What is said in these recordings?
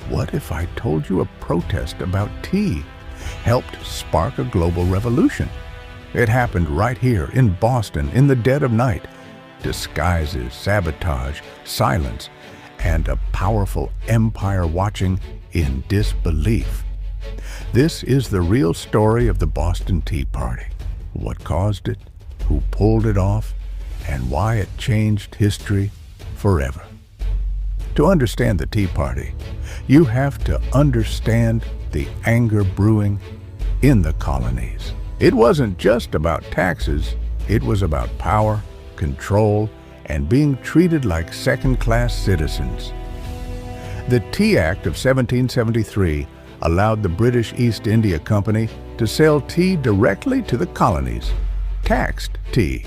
What if I told you a protest about tea helped spark a global revolution? It happened right here in Boston in the dead of night. Disguises, sabotage, silence, and a powerful empire watching in disbelief. This is the real story of the Boston Tea Party. What caused it, who pulled it off, and why it changed history forever. To understand the Tea Party, you have to understand the anger brewing in the colonies. It wasn't just about taxes, it was about power, control, and being treated like second-class citizens. The Tea Act of 1773 allowed the British East India Company to sell tea directly to the colonies, taxed tea,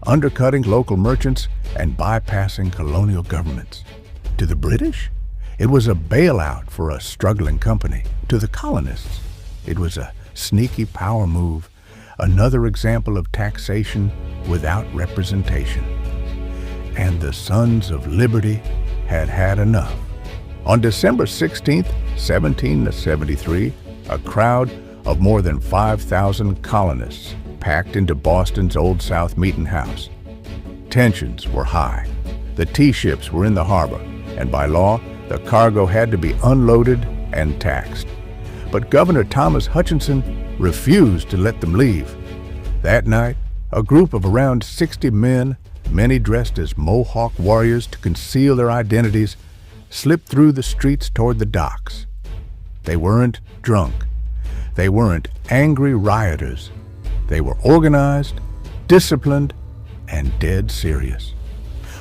undercutting local merchants and bypassing colonial governments. To the British, it was a bailout for a struggling company. To the colonists, it was a sneaky power move, another example of taxation without representation. And the Sons of Liberty had had enough. On December 16, 1773, a crowd of more than 5,000 colonists packed into Boston's Old South Meeting House. Tensions were high. The tea ships were in the harbor, and by law, the cargo had to be unloaded and taxed. But Governor Thomas Hutchinson refused to let them leave. That night, a group of around 60 men, many dressed as Mohawk warriors to conceal their identities, slipped through the streets toward the docks. They weren't drunk. They weren't angry rioters. They were organized, disciplined, and dead serious.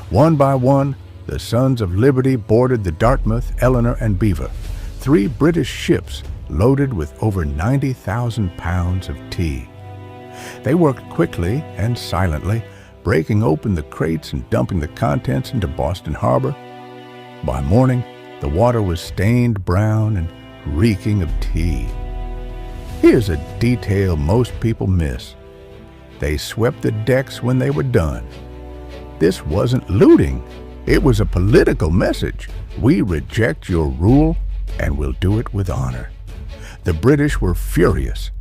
One by one, the Sons of Liberty boarded the Dartmouth, Eleanor, and Beaver, 3 British ships loaded with over 90,000 pounds of tea. They worked quickly and silently, breaking open the crates and dumping the contents into Boston Harbor. By morning, the water was stained brown and reeking of tea. Here's a detail most people miss. They swept the decks when they were done. This wasn't looting. It was a political message. We reject your rule, and we'll do it with honor. The British were furious.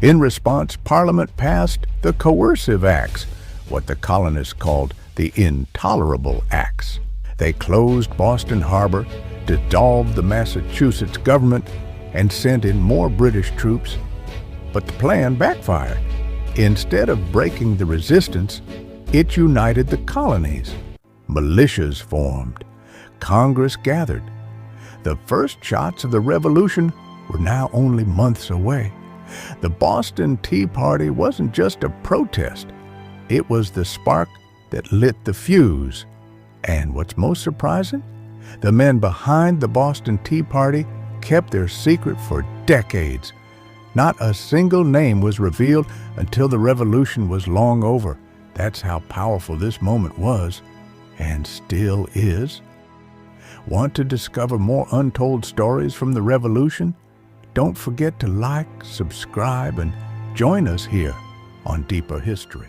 In response, Parliament passed the Coercive Acts, what the colonists called the Intolerable Acts. They closed Boston Harbor, dissolved the Massachusetts government, and sent in more British troops. But the plan backfired. Instead of breaking the resistance, it united the colonies. Militias formed. Congress gathered. The first shots of the revolution were now only months away. The Boston Tea Party wasn't just a protest. It was the spark that lit the fuse. And what's most surprising? The men behind the Boston Tea Party kept their secret for decades. Not a single name was revealed until the revolution was long over. That's how powerful this moment was. And still is. Want to discover more untold stories from the revolution? Don't forget to like, subscribe, and join us here on Deeper History.